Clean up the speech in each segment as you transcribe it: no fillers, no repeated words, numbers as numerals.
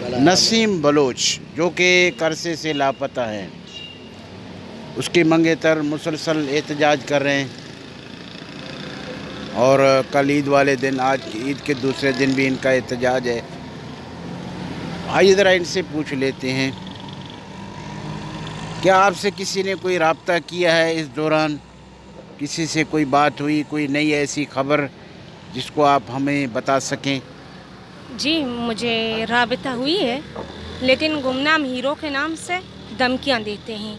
Naseem Bloch जो कि करसे से लापता हैं, उसके मंगेतर मुसलसल एहतजाज कर रहे हैं और कल ईद वाले दिन, आज ईद के दूसरे दिन भी इनका एहतजाज है। आइए ज़रा इनसे पूछ लेते हैं, क्या आपसे किसी ने कोई राब्ता किया है इस दौरान? किसी से कोई बात हुई, कोई नई ऐसी खबर जिसको आप हमें बता सकें? जी, मुझे राबता हुई है, लेकिन गुमनाम हीरो के नाम से धमकियां देते हैं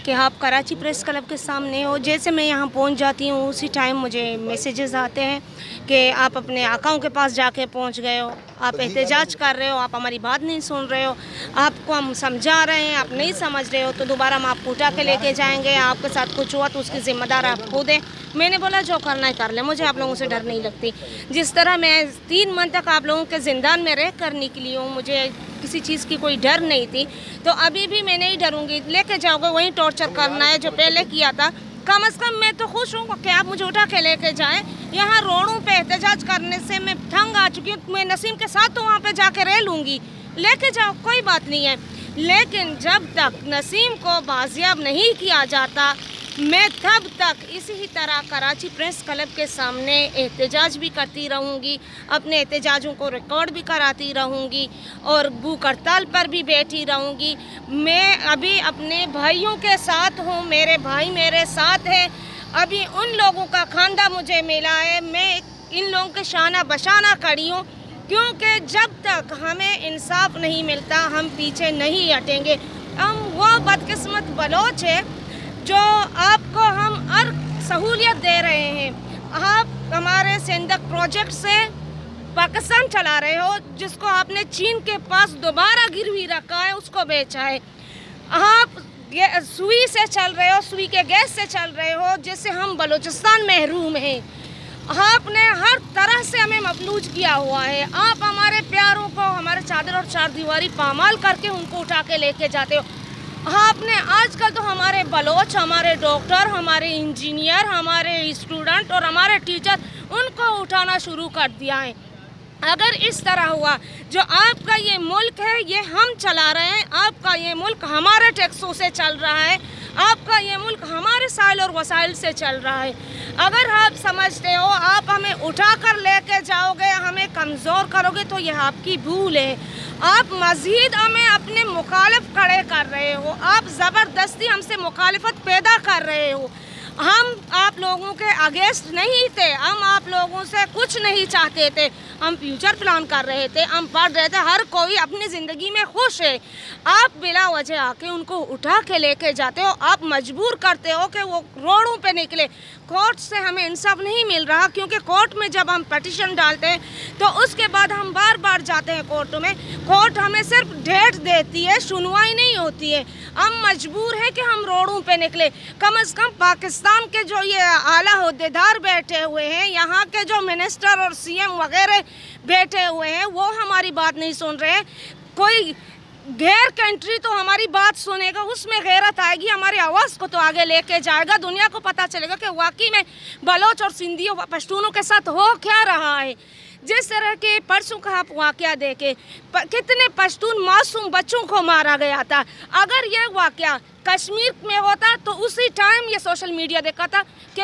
कि आप कराची प्रेस क्लब के सामने हो। जैसे मैं यहाँ पहुँच जाती हूँ उसी टाइम मुझे मैसेजेस आते हैं कि आप अपने आकाओं के पास जाके पहुँच गए हो, आप एहतजाज कर रहे हो, आप हमारी बात नहीं सुन रहे हो, आपको हम समझा रहे हैं, आप नहीं समझ रहे हो, तो दोबारा हम आपको उठा के लेके जाएंगे, आपके साथ कुछ हुआ तो उसकी ज़िम्मेदार आप खुद हैं। मैंने बोला जो करना है कर ले, मुझे आप लोगों से डर नहीं लगती। जिस तरह मैं 3 मंथ तक आप लोगों के ज़िंदान में रह कर निकली हूँ, मुझे किसी चीज़ की कोई डर नहीं थी, तो अभी भी मैं नहीं डरूँगी। लेके जाओगे वहीं टॉर्चर करना है जो पहले किया था। कम से कम मैं तो खुश हूँ कि आप मुझे उठा के लेके जाएं। यहाँ रोडों पे एहतजाज करने से मैं तंग आ चुकी हूँ। मैं नसीम के साथ तो वहाँ पे जाके रह लूँगी, लेके जाओ, कोई बात नहीं है। लेकिन जब तक नसीम को बाजियाब नहीं किया जाता, मैं तब तक इसी तरह कराची प्रेस क्लब के सामने एहतजाज भी करती रहूँगी, अपने एहतजाजों को रिकॉर्ड भी कराती रहूँगी और भूख हड़ताल पर भी बैठी रहूँगी। मैं अभी अपने भाइयों के साथ हूँ, मेरे भाई मेरे साथ हैं। अभी उन लोगों का खांदा मुझे मिला है, मैं इन लोगों के शाना बशाना खड़ी हूँ, क्योंकि जब तक हमें इंसाफ नहीं मिलता हम पीछे नहीं हटेंगे। हम वो बदकिस्मत बलोच है जो आपको हम हर सहूलियत दे रहे हैं। आप हमारे सिंधक प्रोजेक्ट से पाकिस्तान चला रहे हो, जिसको आपने चीन के पास दोबारा गिरवी रखा है, उसको बेचा है। आप सुई से चल रहे हो, सुई के गैस से चल रहे हो, जिससे हम बलूचिस्तान महरूम हैं। आपने हर तरह से हमें मफलूज किया हुआ है। आप हमारे प्यारों को हमारे चादर और चारदीवारी पामाल करके उनको उठा के लेके जाते हो। आपने आजकल तो हमारे बलोच, हमारे डॉक्टर, हमारे इंजीनियर, हमारे स्टूडेंट और हमारे टीचर, उनको उठाना शुरू कर दिया है। अगर इस तरह हुआ, जो आपका ये मुल्क है ये हम चला रहे हैं, आपका ये मुल्क हमारे टैक्सों से चल रहा है, आपका ये मुल्क हमारे साइल और वसाइल से चल रहा है। अगर आप समझते हो आप हमें उठा कर लेके जाओगे, हमें कमज़ोर करोगे, तो यह आपकी भूल है। आप मज़ीद हमें अपने मुखालिफ खड़े कर रहे हो, आप ज़बरदस्ती हमसे मुखालिफत पैदा कर रहे हो। हम आप लोगों के अगेंस्ट नहीं थे, हम आप लोगों से कुछ नहीं चाहते थे, हम फ्यूचर प्लान कर रहे थे, हम पढ़ रहे थे। हर कोई अपनी ज़िंदगी में खुश है। आप बिला वजह आके उनको उठा के लेके जाते हो, आप मजबूर करते हो कि वो रोडों पे निकले। कोर्ट से हमें इंसाफ नहीं मिल रहा, क्योंकि कोर्ट में जब हम पटिशन डालते हैं तो उसके बाद हम बार बार जाते हैं कोर्ट में, कोर्ट हमें सिर्फ डेट देती है, सुनवाई नहीं होती है। हम मजबूर है कि हम रोडों पे निकले। कम से कम पाकिस्तान के जो ये आला ओहदेदार बैठे हुए हैं, यहाँ के जो मिनिस्टर और सीएम वगैरह बैठे हुए हैं, वो हमारी बात नहीं सुन रहे हैं। कोई गैर कंट्री तो हमारी बात सुनेगा, उसमें गैरत आएगी, हमारी आवाज़ को तो आगे लेके जाएगा, दुनिया को पता चलेगा कि वाकई में बलोच और सिंधियों व पश्तूनों के साथ हो क्या रहा है। जिस तरह के परसों का आप वाक़या देखे, कितने पश्तून मासूम बच्चों को मारा गया था। अगर ये वाक़या कश्मीर में होता तो उसी टाइम ये सोशल मीडिया देखा था कि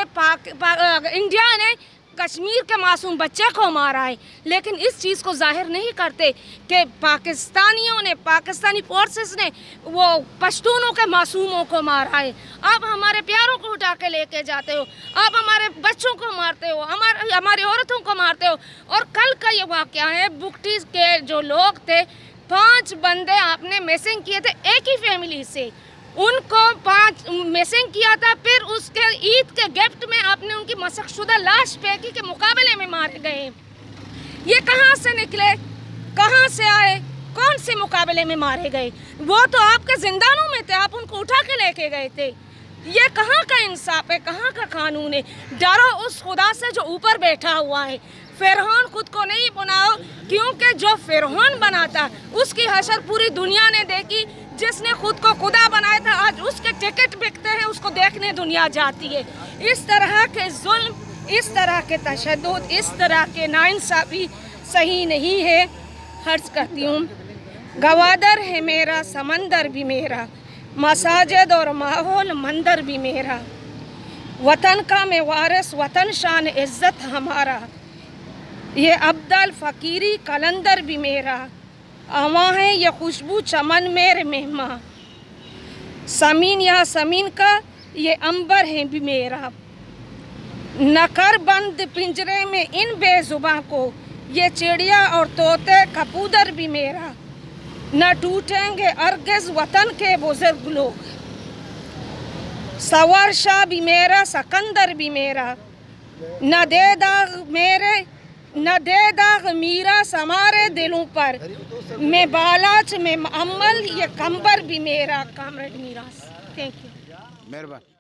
इंडिया ने कश्मीर के मासूम बच्चे को मारा है, लेकिन इस चीज़ को जाहिर नहीं करते कि पाकिस्तानियों ने, पाकिस्तानी फोर्सेस ने वो पश्तूनों के मासूमों को मारा है। आप हमारे प्यारों को उठा के लेके जाते हो, आप हमारे बच्चों को मारते हो, हमारी औरतों को मारते हो। और कल का ये वाक़या है, बुगटी के जो लोग थे, 5 बंदे आपने मिसिंग किए थे एक ही फैमिली से, उनको 5 मिसिंग किया था। फिर उसके ईद के गिफ्ट में आपने उनकी मशक़शुदा लाश फेंकी के मुकाबले में मारे गए। ये कहाँ से निकले, कहाँ से आए, कौन से मुकाबले में मारे गए? वो तो आपके जिंदानों में थे, आप उनको उठा के लेके गए थे। ये कहाँ का इंसाफ है, कहाँ का कानून है? डरो उस खुदा से जो ऊपर बैठा हुआ है। फ़िरौन खुद को नहीं बनाओ, क्योंकि जो फ़िरौन बनाता उसकी हशर पूरी दुनिया ने देखी। जिसने खुद को खुदा बनाया था, आज उसके टिकट बिकते हैं, उसको देखने दुनिया जाती है। इस तरह के जुल्म, इस तरह के तशद्दुद, इस तरह के नाइंसाफ़ी सही नहीं है। हर्ज करती हूँ, गवादर है मेरा समंदर भी मेरा, मसाजिद और माहौल मंदिर भी मेरा, वतन का मैं वारिस वतन शान इज़्ज़त हमारा, ये अब्दल फ़कीरी कलंदर भी मेरा, आवा है ये खुशबू चमन मेरे मेहमान, ज़मीन या ज़मीन का ये अंबर है भी मेरा, न कर बंद पिंजरे में इन बेजुबां को, ये चिड़िया और तोते कबूतर भी मेरा, न टूटेंगे अर्गिज़ वतन के बुजुर्ग लोग, सवार शाह भी मेरा सकंदर भी मेरा, न दे दाग मीरा समारे दिलों पर, मैं बालाच में अमल ये कंबर भी मेरा, कामरेड मीरास। Thank you. मेहरबान।